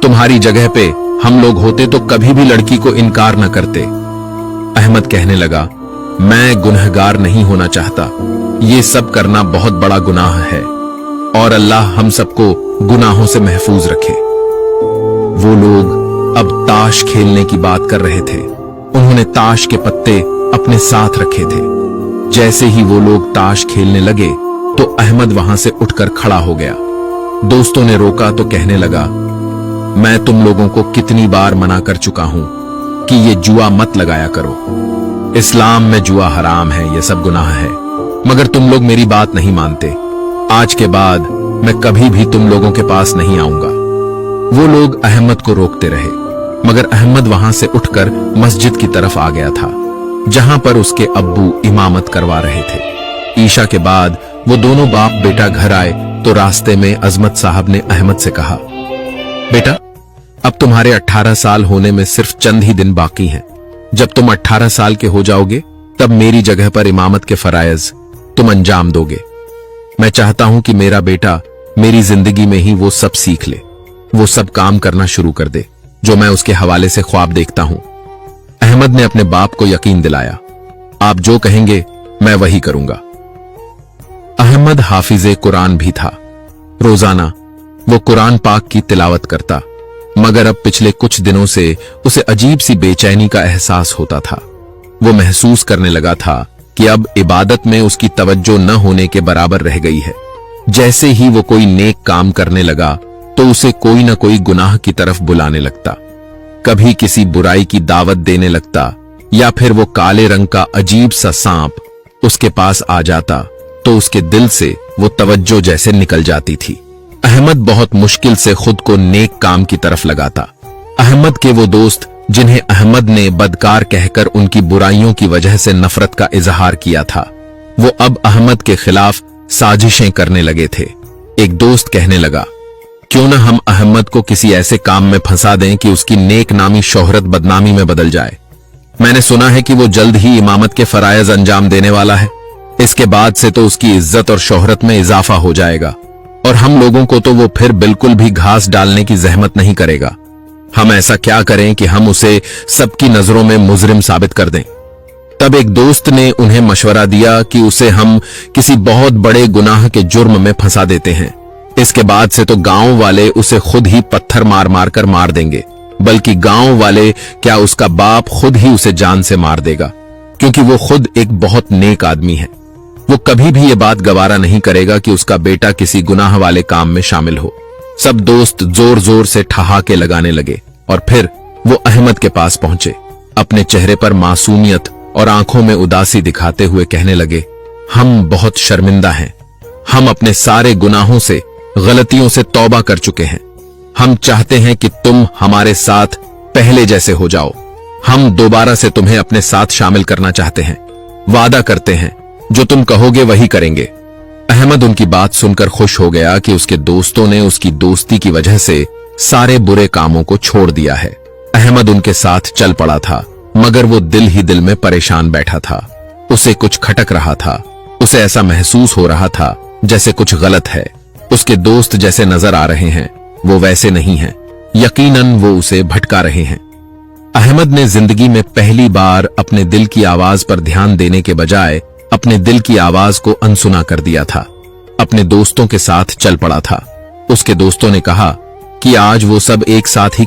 तुम्हारी जगह पे हम लोग होते तो कभी भी लड़की को इनकार न करते। अहमद कहने लगा, मैं गुनहगार नहीं होना चाहता, ये सब करना बहुत बड़ा गुनाह है और अल्लाह हम सबको गुनाहों से महफूज रखे। वो लोग अब ताश खेलने की बात कर रहे थे। उन्होंने ताश के पत्ते अपने साथ रखे थे। जैसे ही वो लोग ताश खेलने लगे तो अहमद वहां से उठकर खड़ा हो गया। दोस्तों ने रोका तो कहने लगा, मैं तुम लोगों को कितनी बार मना कर चुका हूं कि ये जुआ मत लगाया करो। इस्लाम में जुआ हराम है, ये सब गुनाह है, मगर तुम लोग मेरी बात नहीं मानते। आज के बाद मैं कभी भी तुम लोगों के पास नहीं आऊंगा। वो लोग अहमद को रोकते रहे, मगर अहमद वहां से उठकर मस्जिद की तरफ आ गया था, जहां पर उसके अब्बू इमामत करवा रहे थे। ईशा के बाद वो दोनों बाप बेटा घर आए तो रास्ते में अजमत साहब ने अहमद से कहा, बेटा, अब तुम्हारे 18 साल होने में सिर्फ चंद ही दिन बाकी हैं। जब तुम 18 साल के हो जाओगे तब मेरी जगह पर इमामत के फराइज तुम अंजाम दोगे। मैं चाहता हूं कि मेरा बेटा मेरी जिंदगी में ही वो सब सीख ले, वो सब काम करना शुरू कर दे जो मैं उसके हवाले से ख्वाब देखता हूं। अहमद ने अपने बाप को यकीन दिलाया, आप जो कहेंगे मैं वही करूंगा। अहमद हाफिजे कुरान भी था। रोजाना वो कुरान पाक की तिलावत करता, मगर अब पिछले कुछ दिनों से उसे अजीब सी बेचैनी का एहसास होता था। वो महसूस करने लगा था कि अब इबादत में उसकी तवज्जो न होने के बराबर रह गई है। जैसे ही वो कोई नेक काम करने लगा तो उसे कोई न कोई गुनाह की तरफ बुलाने लगता। कभी किसी बुराई की दावत देने लगता, या फिर वो काले रंग का अजीब सा सांप उसके पास आ जाता तो उसके दिल से वो तवज्जो जैसे निकल जाती थी। अहमद बहुत मुश्किल से खुद को नेक काम की तरफ लगाता। अहमद के वो दोस्त जिन्हें अहमद ने बदकार कहकर उनकी बुराइयों की वजह से नफरत का इजहार किया था, वो अब अहमद के खिलाफ साजिशें करने लगे थे। एक दोस्त कहने लगा, क्यों न हम अहमद को किसी ऐसे काम में फंसा दें कि उसकी नेक नामी शोहरत बदनामी में बदल जाए। मैंने सुना है कि वो जल्द ही इमामत के फराइज अंजाम देने वाला है। इसके बाद से तो उसकी इज्जत और शोहरत में इजाफा हो जाएगा और हम लोगों को तो वो फिर बिल्कुल भी घास डालने की जहमत नहीं करेगा। हम ऐसा क्या करें कि हम उसे सबकी नजरों में मुजरिम साबित कर दें। तब एक दोस्त ने उन्हें मशवरा दिया कि उसे हम किसी बहुत बड़े गुनाह के जुर्म में फंसा देते हैं। इसके बाद से तो गांव वाले उसे खुद ही पत्थर मार मार कर मार देंगे, बल्कि गांव वाले क्या उसका बाप खुद ही उसे जान से मार देगा, क्योंकि वो खुद एक बहुत नेक आदमी है। वो कभी भी ये बात गवारा नहीं करेगा कि उसका बेटा किसी गुनाह वाले काम में शामिल हो। सब दोस्त जोर जोर से ठहाके लगाने लगे और फिर वो अहमद के पास पहुंचे। अपने चेहरे पर मासूमियत और आंखों में उदासी दिखाते हुए कहने लगे, हम बहुत शर्मिंदा हैं। हम अपने सारे गुनाहों से, गलतियों से तौबा कर चुके हैं। हम चाहते हैं कि तुम हमारे साथ पहले जैसे हो जाओ। हम दोबारा से तुम्हें अपने साथ शामिल करना चाहते हैं। वादा करते हैं जो तुम कहोगे वही करेंगे। अहमद उनकी बात सुनकर खुश हो गया कि उसके दोस्तों ने उसकी दोस्ती की वजह से सारे बुरे कामों को छोड़ दिया है। अहमद उनके साथ चल पड़ा था, मगर वो दिल ही दिल में परेशान बैठा था। उसे कुछ खटक रहा था। उसे ऐसा महसूस हो रहा था जैसे कुछ गलत है। उसके दोस्त जैसे नजर आ रहे हैं वो वैसे नहीं हैं। यकीनन वो उसे भटका रहे हैं। अहमद ने जिंदगी में पहली बार अपने दिल की आवाज पर ध्यान देने के बजाय अपने दिल की आवाज को अनसुना कर दिया था। अपने दोस्तों के साथ चल पड़ा था। उसके दोस्तों ने कहा कि आज वो सब एक साथ ही